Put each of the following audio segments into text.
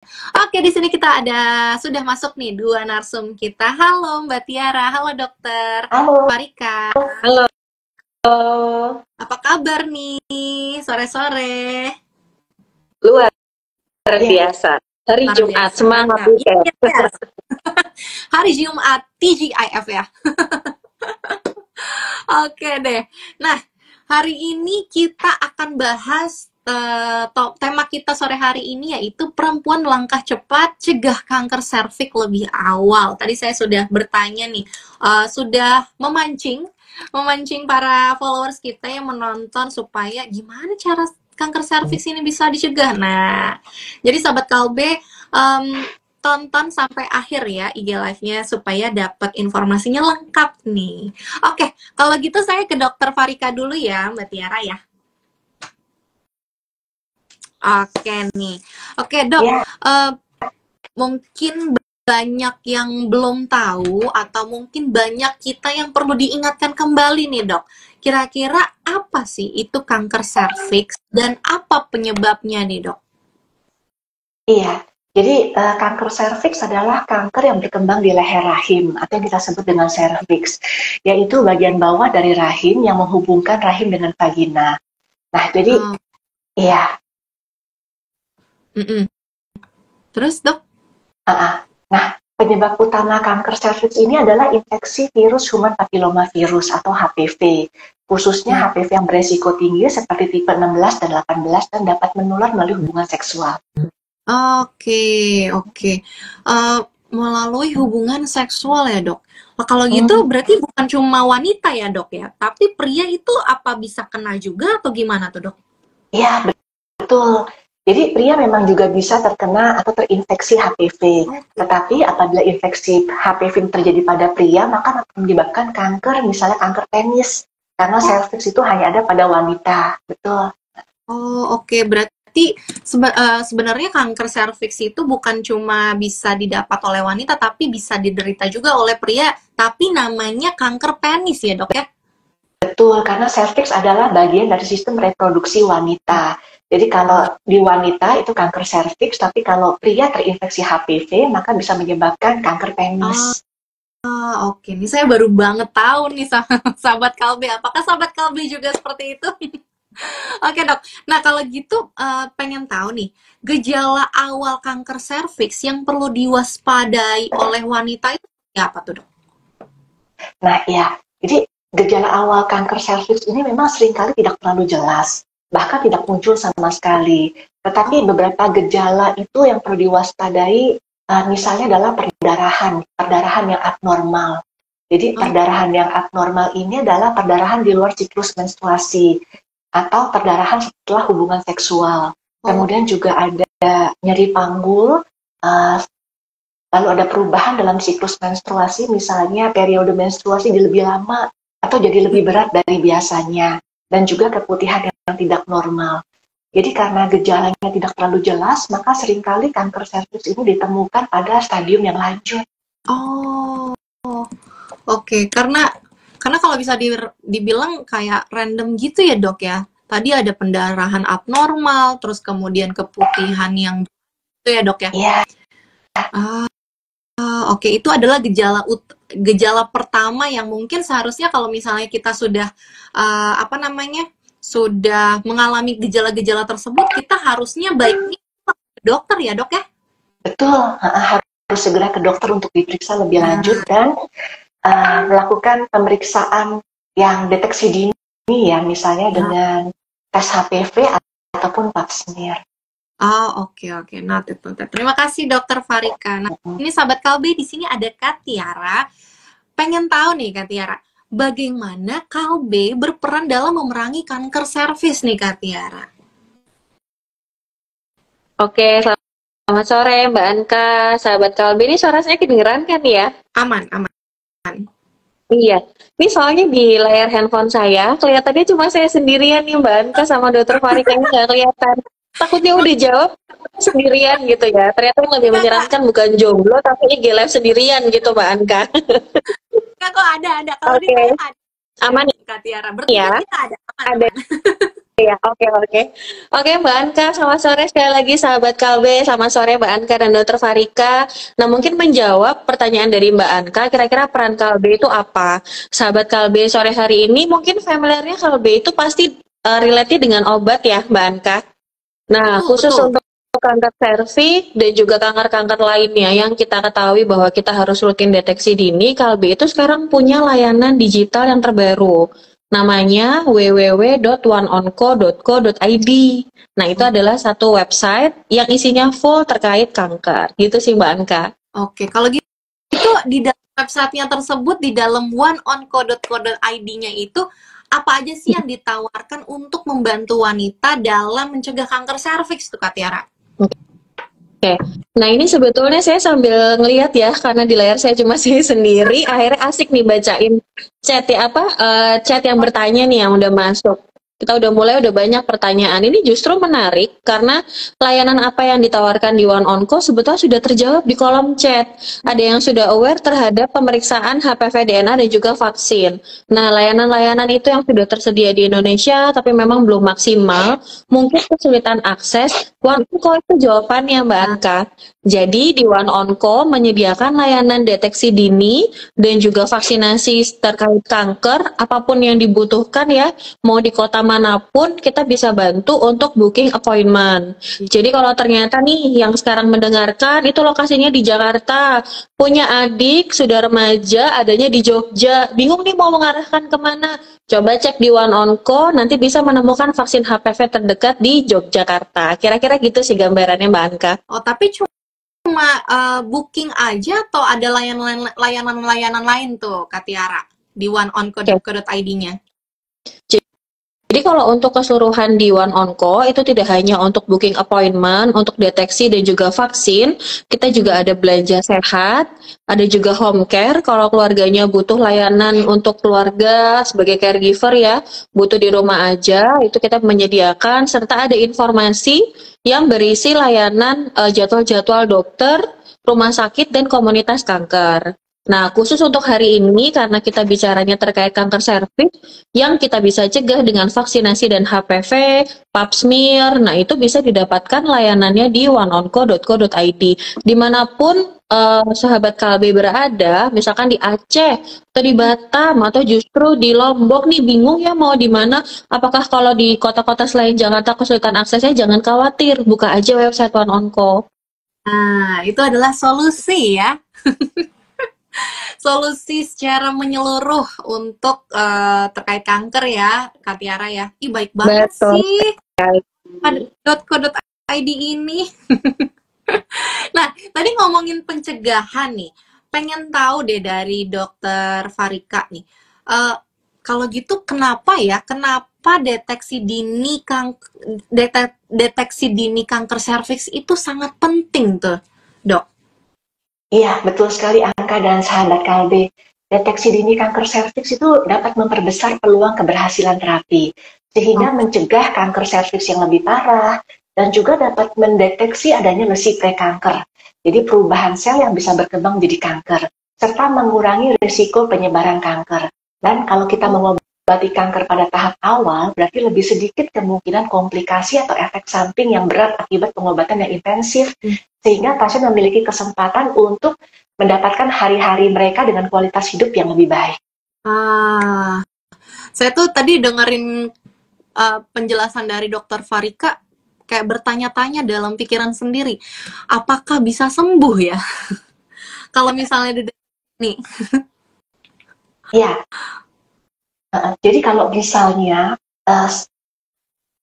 Oke, di sini kita sudah masuk nih dua narsum kita. Halo Mbak Tiara, halo Dokter Halo, Farika. Halo, Apa kabar nih sore-sore? luar ya, biasa. Hari Luar Jumat, biasa, semangat mantap. weekend. Yes. Hari Jumat, TGIF ya. Oke deh. Nah, hari ini kita akan bahas tema kita sore hari ini yaitu perempuan langkah cepat cegah kanker serviks lebih awal. Tadi saya sudah bertanya nih, sudah memancing para followers kita yang menonton supaya gimana cara kanker serviks ini bisa dicegah. Nah, jadi sahabat Kalbe, tonton sampai akhir ya IG live-nya supaya dapat informasinya lengkap nih. Oke, kalau gitu saya ke Dokter Farika dulu ya, Mbak Tiara ya. Oke nih. Oke, Dok. ya, Mungkin banyak yang belum tahu atau mungkin banyak kita yang perlu diingatkan kembali nih, Dok. Kira-kira apa sih itu kanker serviks dan apa penyebabnya nih, Dok? iya. Jadi kanker serviks adalah kanker yang berkembang di leher rahim atau yang kita sebut dengan serviks, yaitu bagian bawah dari rahim yang menghubungkan rahim dengan vagina. Nah, jadi Oh, iya. mm-mm. Terus, Dok? Nah, penyebab utama kanker serviks ini adalah infeksi virus human papillomavirus atau HPV. Khususnya Ya. HPV yang beresiko tinggi seperti tipe 16 dan 18 dan dapat menular melalui hubungan seksual. Oke, oke. Melalui hubungan seksual ya, Dok. Nah, kalau gitu berarti bukan cuma wanita ya, Dok ya, tapi pria itu apa bisa kena juga atau gimana tuh, Dok? Iya, betul. Jadi pria memang juga bisa terkena atau terinfeksi HPV. Tetapi apabila infeksi HPV terjadi pada pria, maka akan menyebabkan kanker, misalnya kanker penis. Karena serviks itu hanya ada pada wanita. Betul. Oh, oke. Berarti sebenarnya kanker serviks itu bukan cuma bisa didapat oleh wanita, tapi bisa diderita juga oleh pria. Tapi namanya kanker penis ya, Dok ya? Betul, karena serviks adalah bagian dari sistem reproduksi wanita. Jadi kalau di wanita itu kanker serviks, tapi kalau pria terinfeksi HPV, maka bisa menyebabkan kanker penis. Oke. Ini saya baru banget tahu nih sahabat Kalbe. Apakah sahabat Kalbe juga seperti itu? Oke, Dok. Nah, kalau gitu pengen tahu nih, gejala awal kanker serviks yang perlu diwaspadai oleh wanita itu apa tuh, Dok? Nah, ya, jadi gejala awal kanker serviks ini memang seringkali tidak terlalu jelas, bahkan tidak muncul sama sekali. Tetapi beberapa gejala itu yang perlu diwaspadai, misalnya adalah perdarahan yang abnormal. Jadi perdarahan yang abnormal ini adalah perdarahan di luar siklus menstruasi atau perdarahan setelah hubungan seksual. Kemudian juga ada nyeri panggul, lalu ada perubahan dalam siklus menstruasi, misalnya periode menstruasi jadi lebih lama atau jadi lebih berat dari biasanya, dan juga keputihan yang tidak normal. Jadi karena gejalanya tidak terlalu jelas, maka seringkali kanker serviks ini ditemukan pada stadium yang lanjut. Oh, oke. Karena kalau bisa dibilang kayak random gitu ya, Dok ya. Tadi ada pendarahan abnormal, terus kemudian keputihan yang itu ya, Dok ya. Iya, Oke, itu adalah gejala pertama yang mungkin seharusnya kalau misalnya kita sudah sudah mengalami gejala-gejala tersebut, kita harusnya baiknya ke dokter ya, Dok ya. betul. Harus segera ke dokter untuk diperiksa lebih lanjut dan melakukan pemeriksaan yang deteksi dini ya, misalnya dengan tes HPV ataupun pap smear. Oke. Noted. Terima kasih Dokter Farika. Nah, ini sahabat Kalbe, di sini ada Kak Tiara. Pengen tahu nih Kak Tiara, bagaimana Kalbe berperan dalam memerangi kanker serviks nih Kak Tiara? Oke, selamat sore Mbak Anka, sahabat Kalbe. Ini suara saya kedengeran kan ya? Aman. Iya, ini soalnya di layar handphone saya, kelihatannya cuma saya sendirian nih Mbak Anka sama Dokter Farika ini nggak kelihatan. Takutnya udah jawab sendirian gitu ya. Ternyata yang lebih menyeramkan bukan jomblo, tapi IG live sendirian gitu Mbak Anka. Kok ada. Kalau Oke. di saya ada. Aman Kak Tiara, berarti ya? kita ada. Ada. Iya, oke, oke. Oke, Mbak Anka, selamat sore sekali lagi sahabat Kalbe. Selamat sore Mbak Anka dan Dokter Farika. Nah, mungkin menjawab pertanyaan dari Mbak Anka, kira-kira peran Kalbe itu apa? Sahabat Kalbe sore hari ini mungkin familiarnya Kalbe itu pasti relate dengan obat ya, Mbak Anka. Nah, Betul, khusus betul. untuk kanker serviks dan juga kanker-kanker lainnya yang kita ketahui bahwa kita harus rutin deteksi dini, Kalbe itu sekarang punya layanan digital yang terbaru. Namanya www.oneonco.co.id. Nah, itu adalah satu website yang isinya full terkait kanker. Gitu sih Mbak Anka. Oke, kalau gitu di dalam websitenya tersebut, di dalam oneonco.co.id-nya itu, apa aja sih yang ditawarkan untuk membantu wanita dalam mencegah kanker serviks tuh Kak Tiara? Oke, nah ini sebetulnya saya sambil ngelihat ya, karena di layar saya cuma saya sendiri, akhirnya asik nih bacain chat ya chat yang bertanya nih yang udah masuk. Kita udah mulai, udah banyak pertanyaan. Ini justru menarik karena layanan apa yang ditawarkan di One On Call sebetulnya sudah terjawab di kolom chat. Ada yang sudah aware terhadap pemeriksaan HPV DNA dan juga vaksin. Nah, layanan-layanan itu yang sudah tersedia di Indonesia tapi memang belum maksimal, mungkin kesulitan akses. One On Call itu jawabannya Mbak Anka. Jadi di One On Call menyediakan layanan deteksi dini dan juga vaksinasi terkait kanker, apapun yang dibutuhkan ya, mau di kota manapun kita bisa bantu untuk booking appointment. Jadi kalau ternyata nih yang sekarang mendengarkan itu lokasinya di Jakarta, punya adik sudah remaja adanya di Jogja, bingung nih mau mengarahkan kemana? Coba cek di One On Call, nanti bisa menemukan vaksin HPV terdekat di Yogyakarta. Kira-kira gitu sih gambarannya Mbak Anka. Oh, tapi cuma booking aja atau ada layanan-layanan lain tuh Kak Tiara di oneonco.co.id-nya? Jadi kalau untuk keseluruhan di One On Call itu tidak hanya untuk booking appointment, untuk deteksi dan juga vaksin, kita juga ada belanja sehat, ada juga home care kalau keluarganya butuh layanan untuk keluarga sebagai caregiver ya, butuh di rumah aja, itu kita menyediakan, serta ada informasi yang berisi layanan jadwal-jadwal dokter, rumah sakit, dan komunitas kanker. Nah, khusus untuk hari ini, karena kita bicaranya terkait kanker serviks, yang kita bisa cegah dengan vaksinasi dan HPV, pap smear, nah itu bisa didapatkan layanannya di oneonco.co.id. Dimanapun sahabat KLB berada, misalkan di Aceh, atau di Batam, atau justru di Lombok nih, bingung ya mau di mana, apakah kalau di kota-kota selain Jakarta kesulitan aksesnya, jangan khawatir, buka aja website One On Call. Nah, itu adalah solusi ya. Solusi secara menyeluruh untuk terkait kanker ya, Kak Tiara ya. Ih, baik banget Betul. sih. .co.id ini. Nah, tadi ngomongin pencegahan nih. Pengen tahu deh dari Dokter Farika nih. Kalau gitu kenapa ya? Kenapa deteksi dini kanker serviks itu sangat penting tuh, Dok? Iya, betul sekali Angka dan sahabat Kalbe. Deteksi dini kanker serviks itu dapat memperbesar peluang keberhasilan terapi, sehingga mencegah kanker serviks yang lebih parah, dan juga dapat mendeteksi adanya lesi prekanker. Jadi perubahan sel yang bisa berkembang menjadi kanker, serta mengurangi risiko penyebaran kanker. Dan kalau kita mengobati kanker pada tahap awal, berarti lebih sedikit kemungkinan komplikasi atau efek samping yang berat akibat pengobatan yang intensif, sehingga pasien memiliki kesempatan untuk mendapatkan hari-hari mereka dengan kualitas hidup yang lebih baik. Saya tuh tadi dengerin penjelasan dari Dokter Farika, kayak bertanya-tanya dalam pikiran sendiri, apakah bisa sembuh ya? Kalau misalnya nih. Ya, jadi kalau misalnya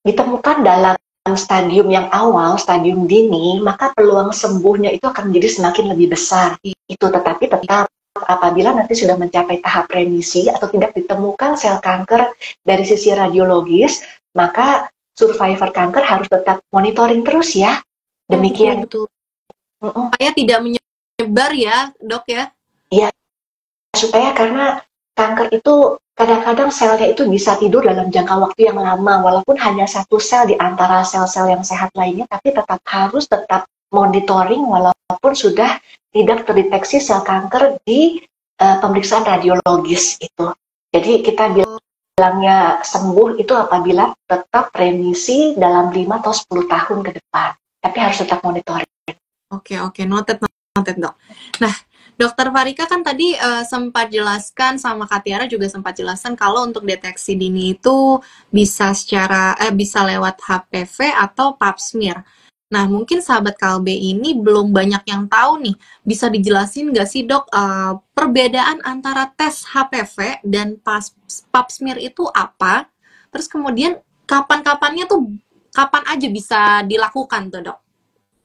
ditemukan dalam stadium yang awal, stadium dini, maka peluang sembuhnya itu akan menjadi semakin lebih besar. Itu tetapi tetap apabila nanti sudah mencapai tahap remisi atau tidak ditemukan sel kanker dari sisi radiologis, maka survivor kanker harus tetap monitoring terus ya. Demikian. Betul. Supaya tidak menyebar ya, Dok ya? Iya, supaya karena kanker itu kadang-kadang selnya itu bisa tidur dalam jangka waktu yang lama, walaupun hanya satu sel di antara sel-sel yang sehat lainnya, tapi harus tetap monitoring walaupun sudah tidak terdeteksi sel kanker di pemeriksaan radiologis itu. Jadi kita bilang dibilangnya sembuh itu apabila tetap remisi dalam 5 atau 10 tahun ke depan. Tapi harus tetap monitoring. Oke, noted, Dok. Nah, Dokter Farika kan tadi sempat jelaskan sama Kak Tiara juga sempat jelaskan kalau untuk deteksi dini itu bisa bisa lewat HPV atau pap smear. Nah, mungkin sahabat KLB ini belum banyak yang tahu nih. Bisa dijelasin nggak sih, Dok, perbedaan antara tes HPV dan pap smear itu apa? Terus kemudian kapan aja bisa dilakukan tuh, Dok?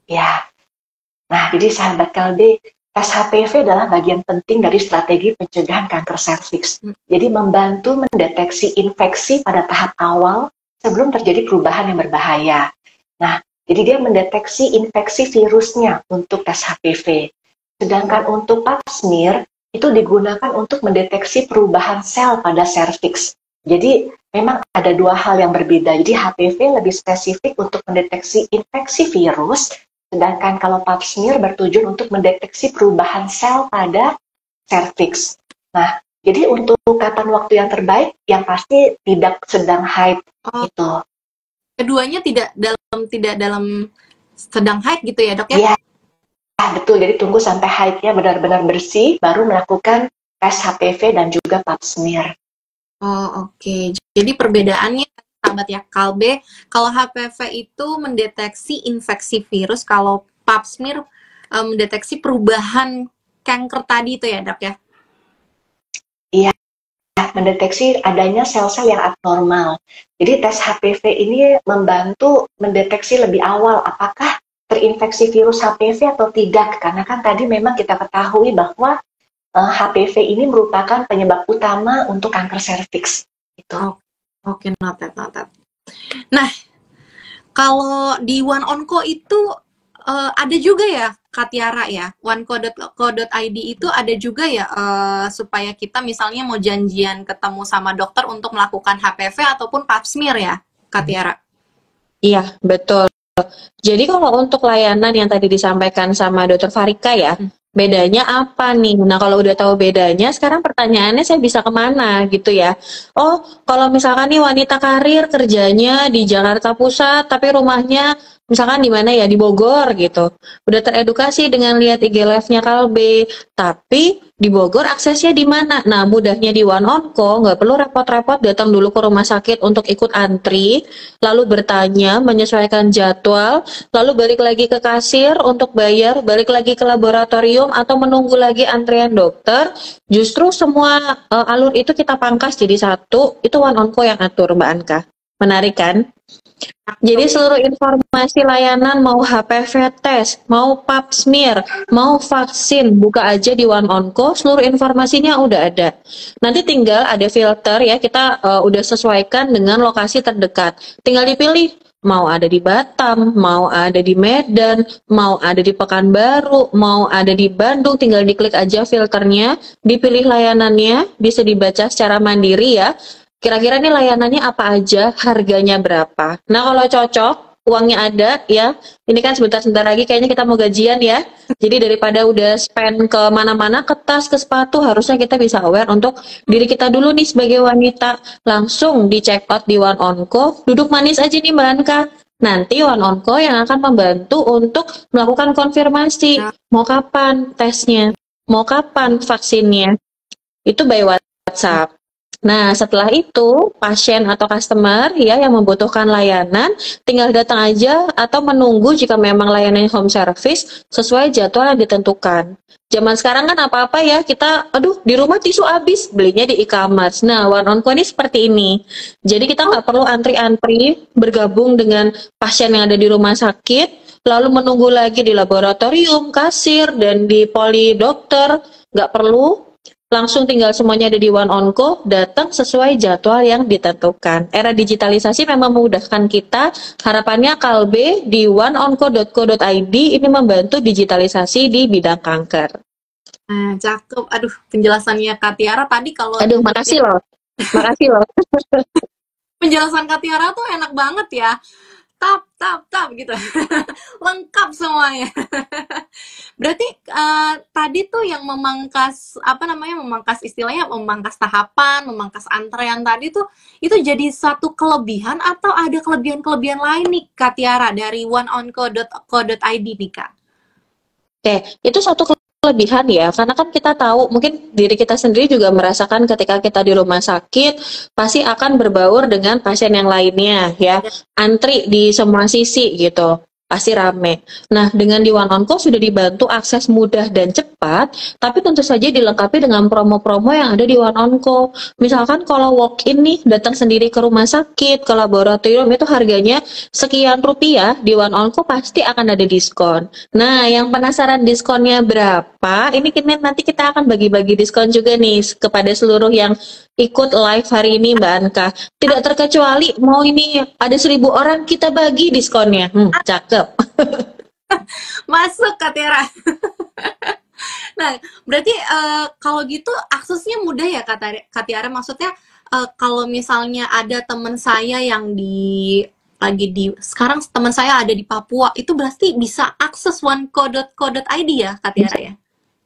Ya. Nah, jadi sahabat KLB, tes HPV adalah bagian penting dari strategi pencegahan kanker serviks. Jadi membantu mendeteksi infeksi pada tahap awal sebelum terjadi perubahan yang berbahaya. Nah, jadi dia mendeteksi infeksi virusnya untuk tes HPV. Sedangkan untuk pap smear itu digunakan untuk mendeteksi perubahan sel pada serviks. Jadi memang ada dua hal yang berbeda. Jadi HPV lebih spesifik untuk mendeteksi infeksi virus, sedangkan kalau pap smear bertujuan untuk mendeteksi perubahan sel pada serviks. Nah, jadi untuk kapan waktu yang terbaik, yang pasti tidak sedang haid itu. Keduanya tidak dalam sedang haid gitu ya, Dok ya? Iya, betul. Jadi tunggu sampai haidnya benar-benar bersih, baru melakukan tes HPV dan juga pap smear. Oke. Jadi perbedaannya, sahabat ya, KLB, kalau HPV itu mendeteksi infeksi virus, kalau pap smear mendeteksi perubahan kanker tadi itu ya, Dok ya? Iya, mendeteksi adanya sel-sel yang abnormal. Jadi tes HPV ini membantu mendeteksi lebih awal apakah terinfeksi virus HPV atau tidak. Karena kan tadi memang kita ketahui bahwa HPV ini merupakan penyebab utama untuk kanker serviks. Gitu. Oke, noted. Nah, kalau di One Onco itu ada juga ya, Kak Tiara ya, oneko.co.id itu ada juga ya, supaya kita misalnya mau janjian ketemu sama dokter untuk melakukan HPV ataupun pap smear ya, Kak Tiara? Iya, betul. Jadi kalau untuk layanan yang tadi disampaikan sama Dokter Farika ya, bedanya apa nih? Nah, kalau udah tahu bedanya, sekarang pertanyaannya saya bisa kemana gitu ya? Oh, kalau misalkan nih wanita karir kerjanya di Jakarta Pusat, tapi rumahnya misalkan di mana ya? Di Bogor gitu. Udah teredukasi dengan lihat IG Live-nya Kalbe, tapi di Bogor aksesnya di mana? Nah, mudahnya di One Onco, nggak perlu repot-repot datang dulu ke rumah sakit untuk ikut antri, lalu bertanya, menyesuaikan jadwal, lalu balik lagi ke kasir untuk bayar, balik lagi ke laboratorium, atau menunggu lagi antrian dokter. Justru semua alur itu kita pangkas jadi satu, itu One Onco yang atur, Mbak Anka. Menarik kan? Jadi seluruh informasi layanan mau HPV tes, mau pap smear, mau vaksin, buka aja di One Onco, seluruh informasinya udah ada. Nanti tinggal ada filter ya, kita udah sesuaikan dengan lokasi terdekat. Tinggal dipilih mau ada di Batam, mau ada di Medan, mau ada di Pekanbaru, mau ada di Bandung, tinggal diklik aja filternya, dipilih layanannya, bisa dibaca secara mandiri ya. Kira-kira nih layanannya apa aja, harganya berapa. Nah kalau cocok, uangnya ada ya. Ini kan sebentar-sebentar lagi kayaknya kita mau gajian ya. Jadi daripada udah spend ke mana-mana, ke tas, ke sepatu, harusnya kita bisa aware untuk diri kita dulu nih sebagai wanita. Langsung di check out di One Onco, duduk manis aja nih Mbak Anka. Nanti One Onco yang akan membantu untuk melakukan konfirmasi. Mau kapan tesnya? Mau kapan vaksinnya? Itu by WhatsApp. Nah, setelah itu, pasien atau customer ya yang membutuhkan layanan, tinggal datang aja atau menunggu jika memang layanan home service sesuai jadwal yang ditentukan. Zaman sekarang kan apa-apa ya, kita, di rumah tisu habis, belinya di e-commerce. Nah, One Onco ini seperti ini. Jadi kita nggak perlu antri-antri, bergabung dengan pasien yang ada di rumah sakit, lalu menunggu lagi di laboratorium, kasir, dan di poli dokter, nggak perlu. Langsung tinggal semuanya ada di One Onco, datang sesuai jadwal yang ditentukan. Era digitalisasi memang memudahkan kita. Harapannya Kalbe di oneonco.co.id ini membantu digitalisasi di bidang kanker. Cakep. Aduh, penjelasannya Kak Tiara tadi kalau... Aduh, makasih loh. Makasih loh. Penjelasan Kak Tiara tuh enak banget ya. Tap gitu. Lengkap semuanya. Berarti tadi tuh yang memangkas apa namanya, memangkas istilahnya memangkas tahapan, memangkas antrean tadi tuh itu jadi satu kelebihan atau ada kelebihan-kelebihan lain nih Kak Tiara dari oneonco.co.id nih Kak? Oke, itu satu kelebihan ya, karena kan kita tahu, mungkin diri kita sendiri juga merasakan ketika kita di rumah sakit, pasti akan berbaur dengan pasien yang lainnya ya, antri di semua sisi gitu, pasti rame. Nah, dengan di One On Call sudah dibantu akses mudah dan cepat, tapi tentu saja dilengkapi dengan promo-promo yang ada di One On Call. Misalkan kalau walk-in nih, datang sendiri ke rumah sakit, ke laboratorium, itu harganya sekian rupiah, di One On Call pasti akan ada diskon. Nah, yang penasaran diskonnya berapa? Ini nanti kita akan bagi-bagi diskon juga nih kepada seluruh yang ikut live hari ini, Mbak Anka. Tidak terkecuali mau ini ada 1.000 orang kita bagi diskonnya. Cakep. Masuk Kak Tiara. Nah, berarti kalau gitu aksesnya mudah ya Kak Tiara. Maksudnya kalau misalnya ada teman saya yang sekarang teman saya ada di Papua, itu berarti bisa akses oneco.co.id ya Kak Tiara ya?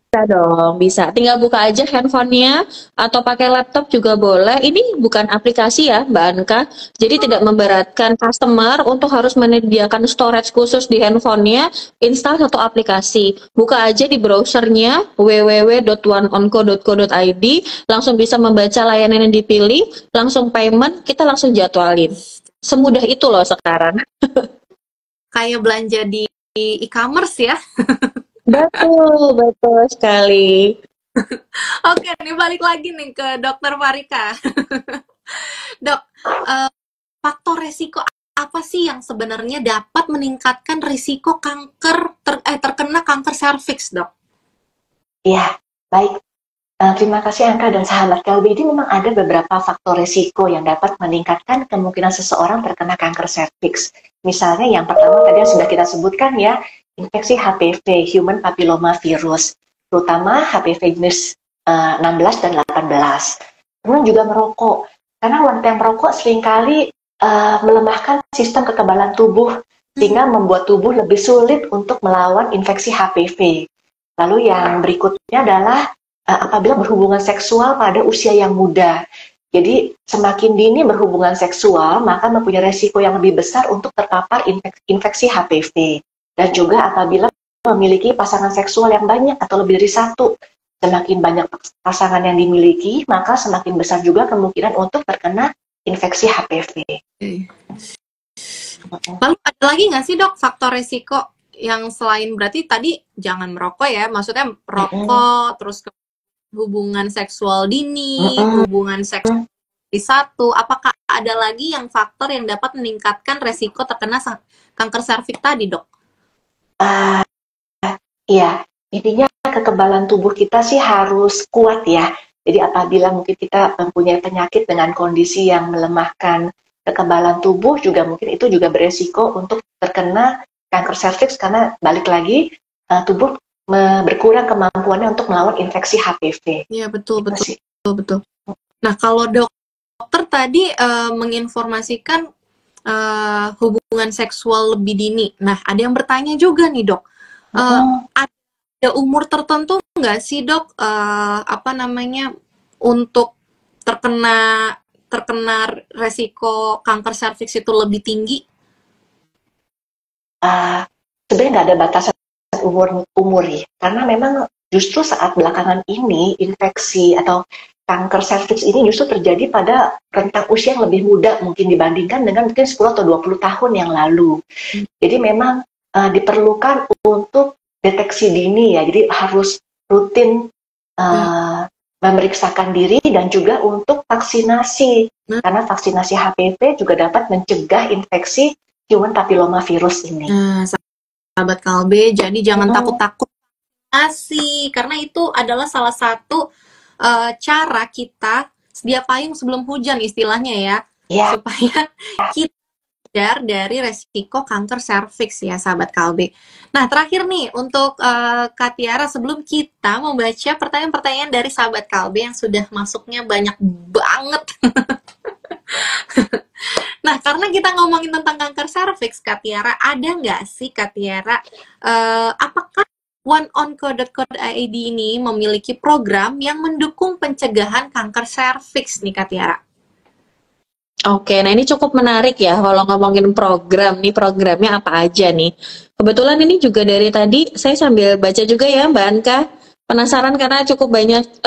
Bisa dong, bisa. Tinggal buka aja handphonenya atau pakai laptop juga boleh. Ini bukan aplikasi ya, Mbak Anka. Jadi tidak memberatkan customer untuk harus menyediakan storage khusus di handphonenya. Install satu aplikasi. Buka aja di browsernya www.oneonco.co.id. Langsung bisa membaca layanan yang dipilih, langsung payment, kita langsung jadwalin. Semudah itu loh sekarang. Kayak belanja di e-commerce ya. Betul, betul sekali. Oke, nih balik lagi nih ke Dokter Farika. Dok, faktor resiko apa sih yang sebenarnya dapat meningkatkan risiko terkena kanker serviks, Dok? Ya, baik. Terima kasih Angka dan sahabat KLB. Ini memang ada beberapa faktor risiko yang dapat meningkatkan kemungkinan seseorang terkena kanker serviks. Misalnya yang pertama tadi yang sudah kita sebutkan ya, infeksi HPV, Human Papilloma Virus, terutama HPV jenis 16 dan 18. Kemudian juga merokok, karena wanita yang merokok seringkali melemahkan sistem kekebalan tubuh, sehingga membuat tubuh lebih sulit untuk melawan infeksi HPV. Lalu yang berikutnya adalah apabila berhubungan seksual pada usia yang muda. Jadi semakin dini berhubungan seksual, maka mempunyai resiko yang lebih besar untuk terpapar infeksi HPV. Dan juga apabila memiliki pasangan seksual yang banyak atau lebih dari satu, semakin banyak pasangan yang dimiliki, maka semakin besar juga kemungkinan untuk terkena infeksi HPV. Lalu ada lagi nggak sih dok faktor resiko yang selain berarti tadi jangan merokok ya, maksudnya merokok, terus hubungan seksual dini, hubungan seksual di satu, apakah ada lagi yang faktor yang dapat meningkatkan resiko terkena kanker serviks tadi dok? Iya, intinya kekebalan tubuh kita sih harus kuat ya. Jadi apabila mungkin kita mempunyai penyakit dengan kondisi yang melemahkan kekebalan tubuh, juga mungkin itu juga beresiko untuk terkena kanker serviks karena balik lagi tubuh berkurang kemampuannya untuk melawan infeksi HPV. Iya betul. Nah kalau dokter tadi menginformasikan hubungan seksual lebih dini. Nah, ada yang bertanya juga nih, Dok. Ada umur tertentu nggak sih, Dok? Untuk terkena resiko kanker serviks itu lebih tinggi? Sebenarnya nggak ada batasan umur ya, karena memang justru saat belakangan ini infeksi atau kanker serviks ini justru terjadi pada rentang usia yang lebih muda mungkin dibandingkan dengan mungkin 10 atau 20 tahun yang lalu. Jadi memang diperlukan untuk deteksi dini ya, jadi harus rutin memeriksakan diri dan juga untuk vaksinasi. Karena vaksinasi HPV juga dapat mencegah infeksi Human Papilloma Virus ini. Sahabat KLB, jadi jangan takut-takut vaksinasi, karena itu adalah salah satu cara kita sedia payung sebelum hujan istilahnya ya, supaya kita terhindar dari resiko kanker serviks ya sahabat KLB. Nah terakhir nih untuk Kak Tiara, sebelum kita membaca pertanyaan-pertanyaan dari sahabat KLB yang sudah masuknya banyak banget. Nah karena kita ngomongin tentang kanker serviks, Kak Tiara, ada nggak sih Kak Tiara, apakah oneonco.co.id ini memiliki program yang mendukung pencegahan kanker serviks nih Kak Tiara. Oke, nah ini cukup menarik ya kalau ngomongin program nih, programnya apa aja nih. Kebetulan ini juga dari tadi saya sambil baca juga ya Mbak Anka. Penasaran karena cukup banyak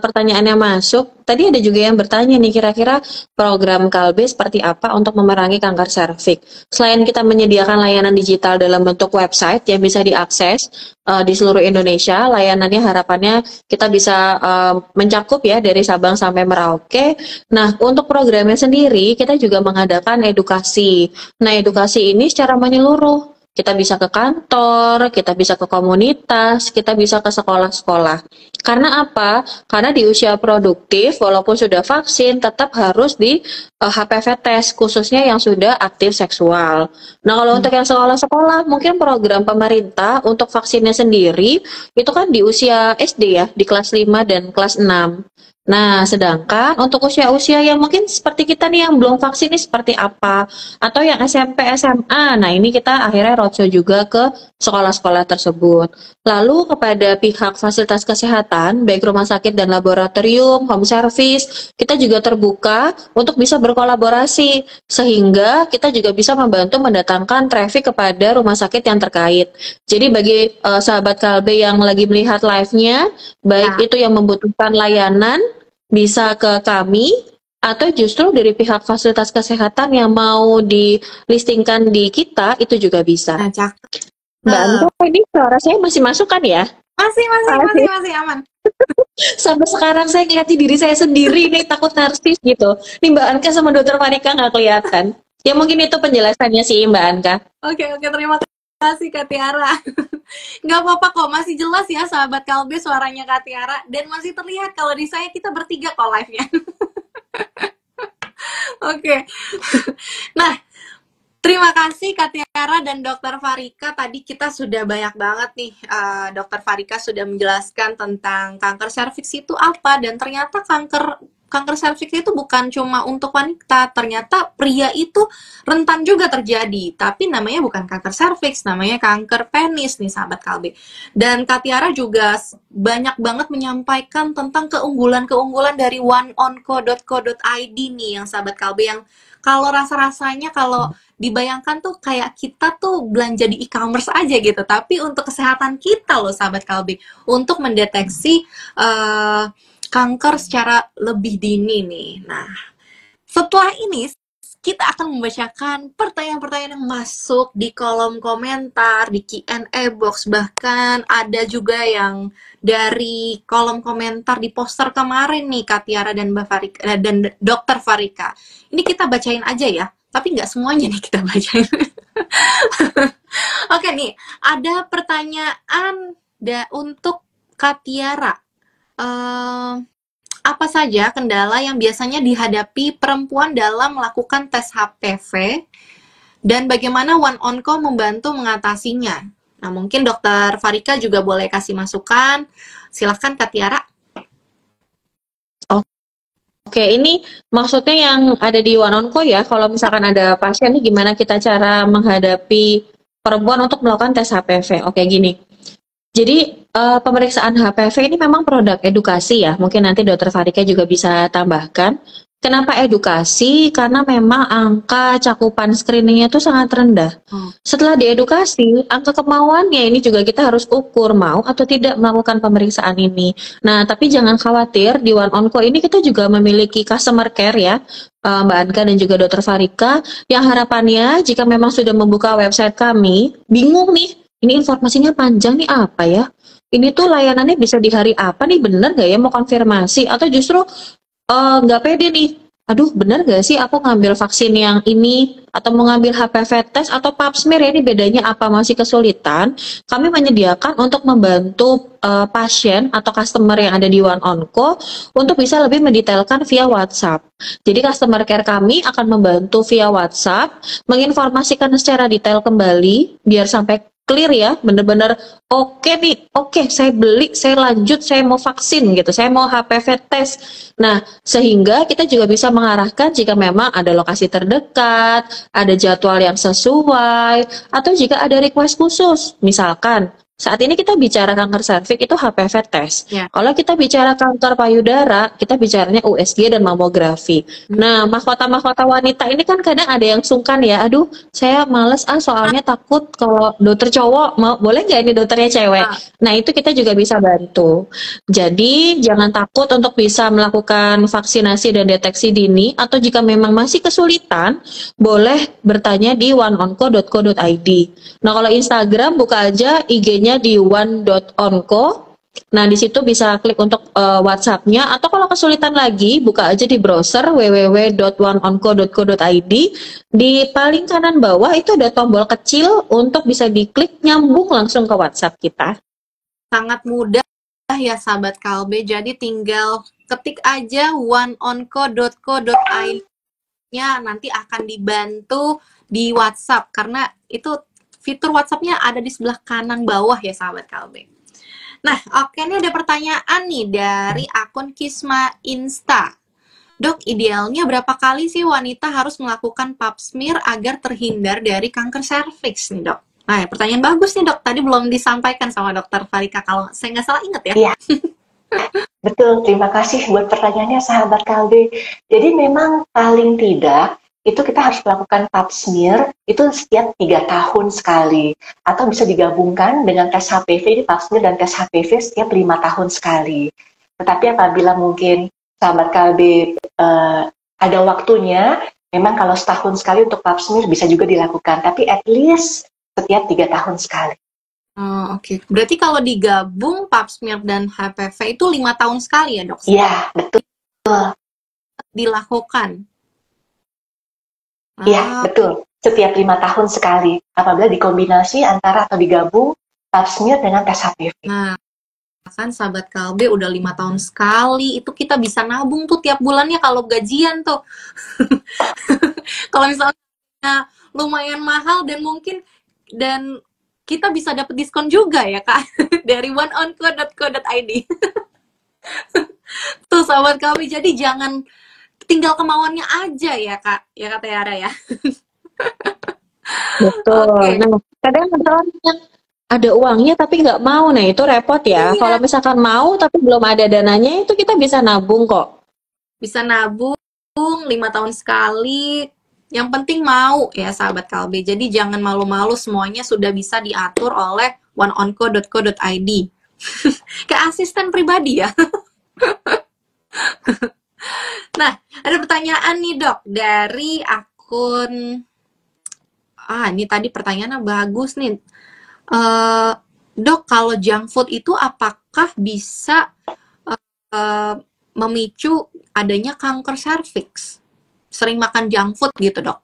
pertanyaan yang masuk. Tadi ada juga yang bertanya nih kira-kira program Kalbe seperti apa untuk memerangi kanker serviks. Selain kita menyediakan layanan digital dalam bentuk website yang bisa diakses di seluruh Indonesia, layanannya harapannya kita bisa mencakup ya dari Sabang sampai Merauke. Nah, untuk programnya sendiri kita juga mengadakan edukasi. Nah, edukasi ini secara menyeluruh. Kita bisa ke kantor, kita bisa ke komunitas, kita bisa ke sekolah-sekolah. Karena apa? Karena di usia produktif, walaupun sudah vaksin, tetap harus di HPV test, khususnya yang sudah aktif seksual. Nah, kalau untuk yang sekolah-sekolah, mungkin program pemerintah untuk vaksinnya sendiri, itu kan di usia SD ya, di kelas 5 dan kelas 6. Nah, sedangkan untuk usia-usia yang mungkin seperti kita nih yang belum vaksin ini seperti apa? Atau yang SMP, SMA, nah ini kita akhirnya roadshow juga ke sekolah-sekolah tersebut. Lalu kepada pihak fasilitas kesehatan, baik rumah sakit dan laboratorium, home service, kita juga terbuka untuk bisa berkolaborasi. Sehingga kita juga bisa membantu mendatangkan traffic kepada rumah sakit yang terkait. Jadi bagi sahabat Kalbe yang lagi melihat live-nya, baik itu yang membutuhkan layanan, bisa ke kami atau justru dari pihak fasilitas kesehatan yang mau di-listingkan di kita itu juga bisa. Nah, cakep. Mbak Anka, ini suara saya masih masuk kan ya? Masih aman. Sampai sekarang saya ngeliatin diri saya sendiri nih takut narsis gitu. Nih Mbak Anka sama Dokter Farika nggak kelihatan. Ya mungkin itu penjelasannya sih Mbak Anka. Oke, terima kasih Kak Tiara. Nggak apa-apa kok, masih jelas ya sahabat Kalbe suaranya Kak Tiara. Dan masih terlihat kalau di saya kita bertiga kok live-nya. Oke. Nah, terima kasih Kak Tiara dan Dokter Farika. Tadi kita sudah banyak banget nih, Dokter Farika sudah menjelaskan tentang kanker serviks itu apa. Dan ternyata kanker serviks itu bukan cuma untuk wanita, ternyata pria itu rentan juga terjadi. Tapi namanya bukan kanker serviks, namanya kanker penis nih sahabat Kalbe. Dan Kak Tiara juga banyak banget menyampaikan tentang keunggulan-keunggulan dari oneonco.co.id nih yang sahabat Kalbe, yang kalau rasa-rasanya kalau dibayangkan tuh kayak kita tuh belanja di e-commerce aja gitu. Tapi untuk kesehatan kita loh sahabat Kalbe, untuk mendeteksi kanker secara lebih dini nih. Nah, setelah ini kita akan membacakan pertanyaan-pertanyaan yang masuk di kolom komentar, di Q&A box, bahkan ada juga yang dari kolom komentar di poster kemarin nih Kak Tiara dan Mbak Farika dan Dokter Farika. Ini kita bacain aja ya, tapi nggak semuanya nih kita bacain. Oke nih, ada pertanyaan untuk Kak Tiara. Apa saja kendala yang biasanya dihadapi perempuan dalam melakukan tes HPV dan bagaimana oneonco membantu mengatasinya? Nah, mungkin Dokter Farika juga boleh kasih masukan. Silahkan Kak Tiara. Oke, ini maksudnya yang ada di oneonco ya, kalau misalkan ada pasien nih gimana kita cara menghadapi perempuan untuk melakukan tes HPV. Oke, gini. Jadi pemeriksaan HPV ini memang produk edukasi ya. Mungkin nanti Dokter Farika juga bisa tambahkan. Kenapa edukasi? Karena memang angka cakupan screeningnya itu sangat rendah. Setelah diedukasi, angka kemauannya ini juga kita harus ukur mau atau tidak melakukan pemeriksaan ini. Nah, tapi jangan khawatir, di oneonco ini kita juga memiliki customer care ya, Mbak Anka dan juga Dokter Farika, yang harapannya jika memang sudah membuka website kami, bingung nih, ini informasinya panjang nih apa ya? Ini tuh layanannya bisa di hari apa nih? Bener gak ya mau konfirmasi? Atau justru nggak pede nih? Aduh, bener gak sih aku ngambil vaksin yang ini? Atau mau ngambil HPV test atau pap smear ya, ini bedanya apa? Masih kesulitan? Kami menyediakan untuk membantu pasien atau customer yang ada di oneonco untuk bisa lebih mendetailkan via WhatsApp. Jadi customer care kami akan membantu via WhatsApp, menginformasikan secara detail kembali, biar sampai clear ya, bener-bener oke nih, oke saya beli, saya lanjut, saya mau vaksin gitu, saya mau HPV test. Nah, sehingga kita juga bisa mengarahkan jika memang ada lokasi terdekat, ada jadwal yang sesuai, atau jika ada request khusus, misalkan Saat ini kita bicara kanker serviks itu HPV tes. Ya. Kalau kita bicara kanker payudara, kita bicaranya USG dan mamografi. Nah, mahkota-mahkota wanita ini kan kadang ada yang sungkan ya. Aduh, saya males soalnya takut kalau dokter cowok mau boleh nggak ini dokternya cewek. Nah, itu kita juga bisa bantu. Jadi, jangan takut untuk bisa melakukan vaksinasi dan deteksi dini, atau jika memang masih kesulitan, boleh bertanya di oneonco.co.id. Nah, kalau Instagram buka aja IG-nya di one.onco. Nah, di situ bisa klik untuk WhatsApp-nya, atau kalau kesulitan lagi, buka aja di browser www.oneonco.co.id. Di paling kanan bawah itu ada tombol kecil untuk bisa diklik nyambung langsung ke WhatsApp kita. Sangat mudah ya sahabat Kalbe, jadi tinggal ketik aja oneonco.co.id-nya, nanti akan dibantu di WhatsApp, karena itu fitur WhatsApp-nya ada di sebelah kanan bawah ya sahabat Kalbe. Nah, oke, ini ada pertanyaan nih dari akun Kisma Insta. Dok, idealnya berapa kali sih wanita harus melakukan pap smear agar terhindar dari kanker serviks nih dok? Nah, pertanyaan bagus nih dok, tadi belum disampaikan sama dokter Farika kalau saya nggak salah ingat ya. Iya. Betul, terima kasih buat pertanyaannya sahabat Kalbe. Jadi memang paling tidak itu kita harus melakukan pap smear itu setiap 3 tahun sekali, atau bisa digabungkan dengan tes HPV, di pap smear dan tes HPV setiap 5 tahun sekali. Tetapi apabila mungkin sahabat Kalbe ada waktunya, memang kalau setahun sekali untuk pap smear bisa juga dilakukan, tapi at least setiap 3 tahun sekali. Oh, oke. Berarti kalau digabung pap smear dan HPV itu 5 tahun sekali ya dok? Iya, betul. Dilakukan. Iya, betul. Setiap 5 tahun sekali. Apabila dikombinasi antara atau digabung pap smear dengan tes HPV. Nah, kan sahabat Kalbe udah 5 tahun sekali, itu kita bisa nabung tuh tiap bulannya kalau gajian tuh. Kalau misalnya lumayan mahal dan kita bisa dapat diskon juga ya kak dari oneonco.co.id. Tuh sahabat Kalbe, jadi jangan tinggal kemauannya aja ya kak Tiara ya. Betul. Okay. Nah, kadang ada orang yang ada uangnya tapi nggak mau, nah itu repot ya. Iya. Kalau misalkan mau tapi belum ada dananya, itu kita bisa nabung kok. Bisa nabung 5 tahun sekali. Yang penting mau ya sahabat Kalbe. Jadi jangan malu-malu, semuanya sudah bisa diatur oleh oneonco.co.id. Kayak asisten pribadi ya. Nah, ada pertanyaan nih dok dari akun ini tadi pertanyaannya bagus nih. Dok, kalau junk food itu apakah bisa memicu adanya kanker serviks? Sering makan junk food gitu dok?